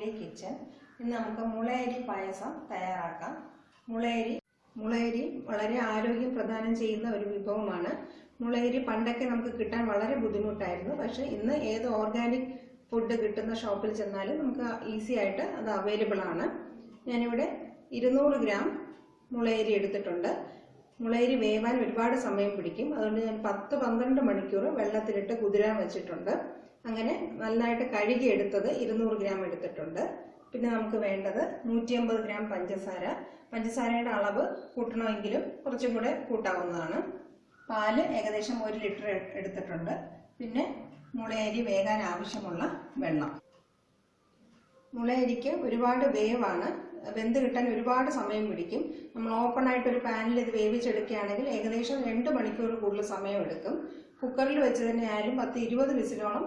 Family kitchen. ഇന്ന് നമുക്ക് മുളയരി പായസം തയ്യാറാക്കാം. മുളയരി വളരെ ആരോഗ്യം പ്രദാനം ചെയ്യുന്ന ഒരു വിഭവമാണ്. മുളയരി പണ്ടൊക്കെ നമുക്ക് കിട്ടാൻ വളരെ ബുദ്ധിമുട്ടായിരുന്നു. പക്ഷേ ഇന്ന് ഏത് ഓർഗാനിക് ഫുഡ് കിട്ടുന്ന ഷോപ്പിൽ ചെന്നാലും നമുക്ക് ഈസി ആയിട്ട് അത് അവൈലബിൾ ആണ്. ഞാനിവിടെ 200 ഗ്രാം മുളയരി എടുത്തിട്ടുണ്ട്. മുളയരി വേവാൻ ഒരുപാട് സമയം പിടിക്കും. അതുകൊണ്ട് ഞാൻ 10-12 മണിക്കൂർ വെള്ളത്തിലിട്ട് കുതിരാൻ വെച്ചിട്ടുണ്ട്. അങ്ങനെ നന്നായിട്ട് കഴുകി എടുത്തത് 200 ഗ്രാം എടുത്തിട്ടുണ്ട്. പിന്നെ നമുക്ക് വേണ്ടത് 150 ഗ്രാം പഞ്ചസാര. പഞ്ചസാരയുടെ അളവ് കൂട്ടണമെങ്കിലും കുറച്ചും കൂടെ കൂട്ടാവുന്നതാണ്. പാല് ഏകദേശം 1 ലിറ്റർ എടുത്തിട്ടുണ്ട്. പിന്നെ മുളയരി വേകാൻ ആവശ്യമുള്ള വെള്ളം. മുളയരിക്ക് ഒരുപാട് വേവാണ്, വെന്ത് കിട്ടാൻ ഒരുപാട് സമയം പിടിക്കും. നമ്മൾ ഓപ്പൺ ആയിട്ട് ഒരു പാനിൽ ഇത് വേവിച്ചെടുക്കുകയാണെങ്കിൽ ഏകദേശം 2 മണിക്കൂർ കൂടുതൽ സമയം എടുക്കും. കുക്കറിൽ വെച്ച് തന്നെ ആയാലും 10-20 വിസിലോളം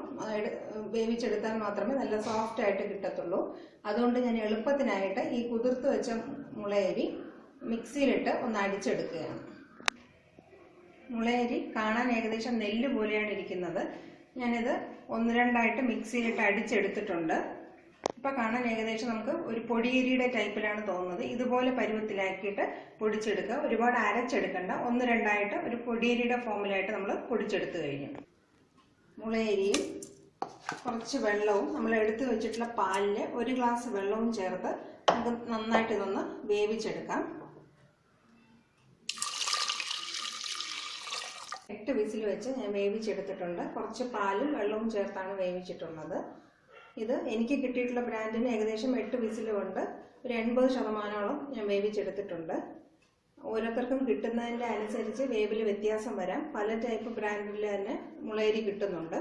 വേവിച്ചെടുത്താൽ മാത്രമേ നല്ല സോഫ്റ്റ് ആയിട്ട് കിട്ടത്തുള്ളൂ. അതുകൊണ്ട് ഞാൻ എളുപ്പത്തിനായിട്ട് ഈ കുതിർത്ത് വെച്ച മുളയരി മിക്സിയിലിട്ട് ഒന്ന് അടിച്ചെടുക്കുകയാണ്. മുളയരി കാണാൻ ഏകദേശം നെല്ല് പോലെയാണ് ഇരിക്കുന്നത്. ഞാനിത് 1-2 മിക്സിയിലിട്ട് അടിച്ചെടുത്തിട്ടുണ്ട്. ഇപ്പം കാണാൻ ഏകദേശം നമുക്ക് ഒരു പൊടിയരിയുടെ ടൈപ്പിലാണ് തോന്നുന്നത്. ഇതുപോലെ പരുവത്തിലാക്കിയിട്ട് പൊടിച്ചെടുക്കുക. ഒരുപാട് അരച്ചെടുക്കണ്ട, 1-2 ഒരു പൊടിയരിയുടെ ഫോമിലായിട്ട് നമ്മൾ പൊടിച്ചെടുത്തു കഴിഞ്ഞു. മുളയരിയും കുറച്ച് വെള്ളവും നമ്മൾ എടുത്തു വെച്ചിട്ടുള്ള പാലിൽ 1 ഗ്ലാസ് വെള്ളവും ചേർത്ത് നമുക്ക് നന്നായിട്ട് ഇതൊന്ന് വേവിച്ചെടുക്കാം. 8 വിസിൽ വെച്ച് ഞാൻ വേവിച്ചെടുത്തിട്ടുണ്ട്. കുറച്ച് പാലും വെള്ളവും ചേർത്താണ് വേവിച്ചിട്ടുള്ളത്. ഇത് എനിക്ക് കിട്ടിയിട്ടുള്ള ബ്രാൻഡിന് ഏകദേശം 8 വിസിൽ കൊണ്ട് ഒരു 80% ഞാൻ വേവിച്ചെടുത്തിട്ടുണ്ട്. ഓരോരുത്തർക്കും കിട്ടുന്നതിൻ്റെ അനുസരിച്ച് വേവിൽ വ്യത്യാസം വരാം. പല ടൈപ്പ് ബ്രാൻഡിൽ തന്നെ മുളയരി കിട്ടുന്നുണ്ട്.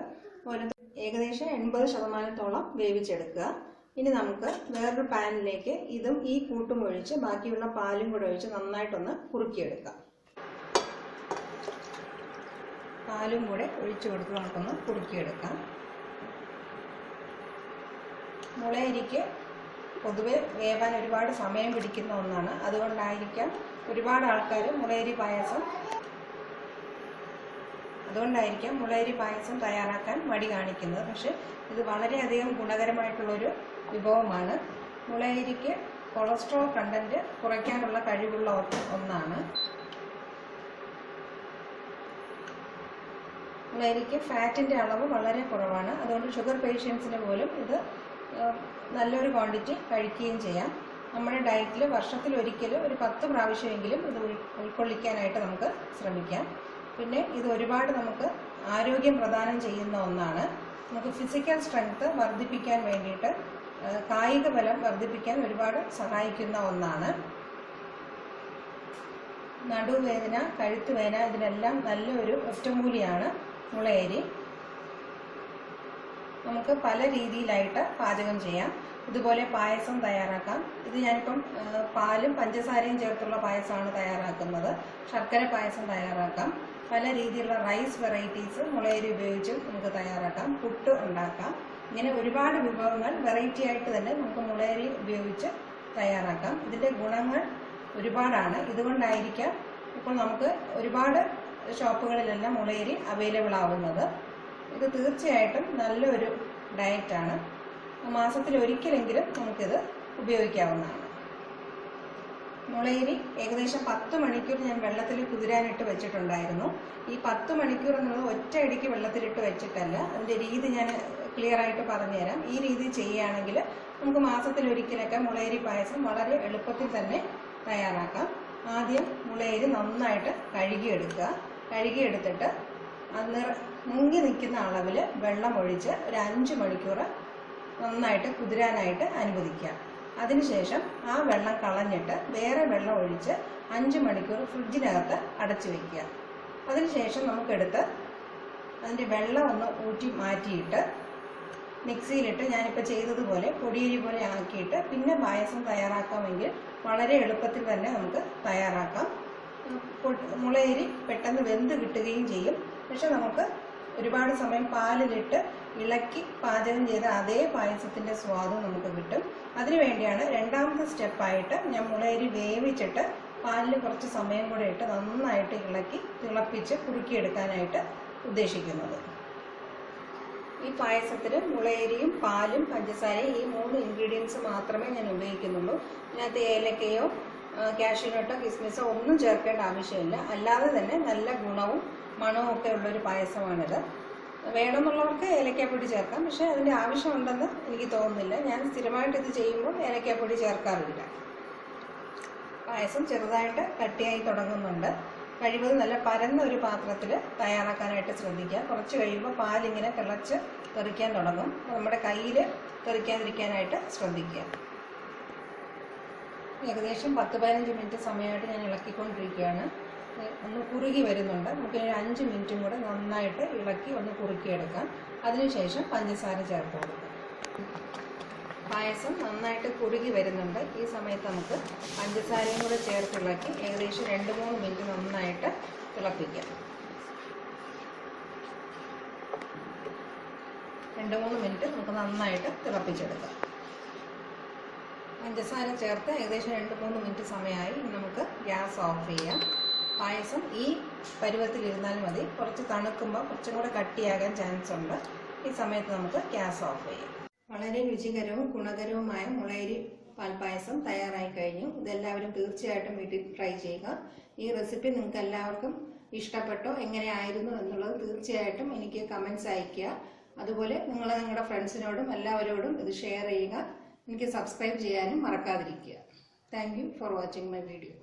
ഏകദേശം 80% വേവിച്ചെടുക്കുക. ഇനി നമുക്ക് വേറൊരു പാനിലേക്ക് ഇതും ഈ കൂട്ടും ഒഴിച്ച് ബാക്കിയുള്ള പാലും കൂടെ ഒഴിച്ച് നന്നായിട്ടൊന്ന് കുറുക്കിയെടുക്കാം. പാലും കൂടെ ഒഴിച്ചു കൊടുത്ത് നമുക്കൊന്ന് കുറുക്കിയെടുക്കാം. മുളയരിക്ക് പൊതുവെ വേവാൻ ഒരുപാട് സമയം പിടിക്കുന്ന ഒന്നാണ്. അതുകൊണ്ടായിരിക്കാം ഒരുപാട് ആൾക്കാർ മുളയരി പായസം തയ്യാറാക്കാൻ മടി കാണിക്കുന്നത്. പക്ഷെ ഇത് വളരെയധികം ഗുണകരമായിട്ടുള്ളൊരു വിഭവമാണ്. മുളയരിക്ക് കൊളസ്ട്രോൾ കണ്ടന്റ് കുറയ്ക്കാനുള്ള കഴിവുള്ള ഒന്നാണ്. മുളയരിക്ക് ഫാറ്റിൻ്റെ അളവ് വളരെ കുറവാണ്. അതുകൊണ്ട് ഷുഗർ പേഷ്യൻസിന് പോലും ഇത് നല്ലൊരു ക്വാണ്ടിറ്റി കഴിക്കുകയും ചെയ്യാം. നമ്മുടെ ഡയറ്റിൽ വർഷത്തിൽ ഒരിക്കലും ഒരു 10 പ്രാവശ്യമെങ്കിലും ഇത് ഉൾക്കൊള്ളിക്കാനായിട്ട് നമുക്ക് ശ്രമിക്കാം. പിന്നെ ഇത് ഒരുപാട് നമുക്ക് ആരോഗ്യം പ്രദാനം ചെയ്യുന്ന ഒന്നാണ്. നമുക്ക് ഫിസിക്കൽ സ്ട്രെങ്ത് വർദ്ധിപ്പിക്കാൻ വേണ്ടിയിട്ട്, കായിക ബലം വർദ്ധിപ്പിക്കാൻ ഒരുപാട് സഹായിക്കുന്ന ഒന്നാണ്. നടുവേദന, കഴുത്തുവേദന ഇതിനെല്ലാം നല്ലൊരു ഒറ്റമൂലിയാണ് മുളയരി. നമുക്ക് പല രീതിയിലായിട്ട് പാചകം ചെയ്യാം. ഇതുപോലെ പായസം തയ്യാറാക്കാം. ഇത് ഞാനിപ്പം പാലും പഞ്ചസാരയും ചേർത്തുള്ള പായസമാണ് തയ്യാറാക്കുന്നത്. ശർക്കര പായസം തയ്യാറാക്കാം. പല രീതിയിലുള്ള റൈസ് വെറൈറ്റീസ് മുളയരി ഉപയോഗിച്ച് നമുക്ക് തയ്യാറാക്കാം. പുട്ട് ഉണ്ടാക്കാം. ഇങ്ങനെ ഒരുപാട് വിഭവങ്ങൾ വെറൈറ്റി ആയിട്ട് തന്നെ നമുക്ക് മുളയരി ഉപയോഗിച്ച് തയ്യാറാക്കാം. ഇതിൻ്റെ ഗുണങ്ങൾ ഒരുപാടാണ്. ഇതുകൊണ്ടായിരിക്കാം ഇപ്പോൾ നമുക്ക് ഒരുപാട് ഷോപ്പുകളിലെല്ലാം മുളയരി അവൈലബിൾ ആവുന്നത്. ഇത് തീർച്ചയായിട്ടും നല്ലൊരു ഡയറ്റാണ്. മാസത്തിൽ ഒരിക്കലെങ്കിലും നമുക്കിത് ഉപയോഗിക്കാവുന്നതാണ്. മുളയരി ഏകദേശം 10 മണിക്കൂർ ഞാൻ വെള്ളത്തിൽ കുതിരാനിട്ട് വെച്ചിട്ടുണ്ടായിരുന്നു. ഈ 10 മണിക്കൂർ എന്നുള്ളത് ഒറ്റയടിക്ക് വെള്ളത്തിലിട്ട് വെച്ചിട്ടല്ല. അതിൻ്റെ രീതി ഞാൻ ക്ലിയർ ആയിട്ട് പറഞ്ഞുതരാം. ഈ രീതി ചെയ്യുകയാണെങ്കിൽ നമുക്ക് മാസത്തിൽ ഒരിക്കലൊക്കെ മുളയരി പായസം വളരെ എളുപ്പത്തിൽ തന്നെ തയ്യാറാക്കാം. ആദ്യം മുളയരി നന്നായിട്ട് കഴുകിയെടുത്തിട്ട് മുങ്ങി നിൽക്കുന്ന അളവിൽ വെള്ളം ഒഴിച്ച് ഒരു 5 മണിക്കൂർ നന്നായിട്ട് കുതിരാനായിട്ട് അനുവദിക്കുക. അതിനുശേഷം ആ വെള്ളം കളഞ്ഞിട്ട് വേറെ വെള്ളം ഒഴിച്ച് 5 മണിക്കൂർ ഫ്രിഡ്ജിനകത്ത് അടച്ചു വയ്ക്കുക. അതിനുശേഷം നമുക്കെടുത്ത് അതിൻ്റെ വെള്ളം ഒന്ന് ഊറ്റി മാറ്റിയിട്ട് മിക്സിയിലിട്ട് ഞാനിപ്പോൾ ചെയ്തതുപോലെ പൊടിയരി പോലെ ആക്കിയിട്ട് പിന്നെ പായസം തയ്യാറാക്കാമെങ്കിൽ വളരെ എളുപ്പത്തിൽ തന്നെ നമുക്ക് തയ്യാറാക്കാം. മുളയരി പെട്ടെന്ന് വെന്ത് കിട്ടുകയും ചെയ്യും. പക്ഷെ നമുക്ക് ഒരുപാട് സമയം പാലിലിട്ട് ഇളക്കി പാചകം ചെയ്ത അതേ പായസത്തിൻ്റെ സ്വാദും നമുക്ക് കിട്ടും. അതിനുവേണ്ടിയാണ് രണ്ടാമത്തെ സ്റ്റെപ്പായിട്ട് ഞാൻ മുളയരി വേവിച്ചിട്ട് പാലിൽ കുറച്ച് സമയം കൂടെ ഇട്ട് നന്നായിട്ട് ഇളക്കി തിളപ്പിച്ച് കുറുക്കിയെടുക്കാനായിട്ട് ഉദ്ദേശിക്കുന്നത്. ഈ പായസത്തിൽ മുളയരിയും പാലും പഞ്ചസാരയും ഈ 3 ഇൻഗ്രീഡിയൻസ് മാത്രമേ ഞാൻ ഉപയോഗിക്കുന്നുള്ളൂ. ഇതിനകത്ത് ഏലക്കയോ കാഷ്യൂനട്ടോ കിസ്മിസോ ഒന്നും ചേർക്കേണ്ട ആവശ്യമില്ല. അല്ലാതെ തന്നെ നല്ല ഗുണവും മണവും ഒക്കെ ഉള്ളൊരു പായസമാണിത്. വേണമെന്നുള്ളവർക്ക് ഏലക്കാപ്പൊടി ചേർക്കാം, പക്ഷേ അതിൻ്റെ ആവശ്യമുണ്ടെന്ന് എനിക്ക് തോന്നുന്നില്ല. ഞാൻ സ്ഥിരമായിട്ട് ഇത് ചെയ്യുമ്പോൾ ഏലക്കാപ്പൊടി ചേർക്കാറില്ല. പായസം ചെറുതായിട്ട് കട്ടിയായി തുടങ്ങുന്നുണ്ട്. കഴിവതും നല്ല പരന്ന ഒരു പാത്രത്തിൽ തയ്യാറാക്കാനായിട്ട് ശ്രദ്ധിക്കുക. കുറച്ച് കഴിയുമ്പോൾ പാലിങ്ങനെ തിളച്ച് തെറിക്കാൻ തുടങ്ങും. നമ്മുടെ കയ്യിൽ തെറിക്കാതിരിക്കാനായിട്ട് ശ്രദ്ധിക്കുക. ഏകദേശം 10-15 മിനിറ്റ് സമയമായിട്ട് ഞാൻ ഇളക്കിക്കൊണ്ടിരിക്കുകയാണ്. ഒന്ന് കുറുകി വരുന്നുണ്ട്. നമുക്ക് 5 മിനിറ്റും കൂടെ നന്നായിട്ട് ഇളക്കി ഒന്ന് കുറുക്കിയെടുക്കാം. അതിനുശേഷം പഞ്ചസാര ചേർത്ത് കൊടുക്കാം. പായസം നന്നായിട്ട് കുറുകി വരുന്നുണ്ട്. ഈ സമയത്ത് നമുക്ക് പഞ്ചസാരയും കൂടെ ചേർത്ത് ഇളക്കി ഏകദേശം 2-3 മിനിറ്റ് നന്നായിട്ട് തിളപ്പിക്കാം. 2-3 മിനിറ്റ് നമുക്ക് നന്നായിട്ട് തിളപ്പിച്ചെടുക്കാം. പഞ്ചസാര ചേർത്ത് ഏകദേശം 2-3 മിനിറ്റ് സമയമായി. നമുക്ക് ഗ്യാസ് ഓഫ് ചെയ്യാം. പായസം ഈ പരുവത്തിലിരുന്നാൽ മതി. കുറച്ച് തണുക്കുമ്പോൾ കുറച്ചും കൂടെ കട്ടിയാകാൻ ചാൻസ് ഉണ്ട്. ഈ സമയത്ത് നമുക്ക് ഗ്യാസ് ഓഫ് ചെയ്യാം. വളരെ രുചികരവും ഗുണകരവുമായ മുളയരി പാൽപ്പായസം തയ്യാറായി കഴിഞ്ഞു. ഇതെല്ലാവരും തീർച്ചയായിട്ടും വീട്ടിൽ ട്രൈ ചെയ്യുക. ഈ റെസിപ്പി നിങ്ങൾക്ക് എല്ലാവർക്കും ഇഷ്ടപ്പെട്ടോ, എങ്ങനെയായിരുന്നു എന്നുള്ളത് തീർച്ചയായിട്ടും എനിക്ക് കമൻസ് അയയ്ക്കുക. അതുപോലെ നിങ്ങളുടെ ഫ്രണ്ട്സിനോടും എല്ലാവരോടും ഇത് ഷെയർ ചെയ്യുക. എനിക്ക് സബ്സ്ക്രൈബ് ചെയ്യാനും മറക്കാതിരിക്കുക. Thank you for watching my video.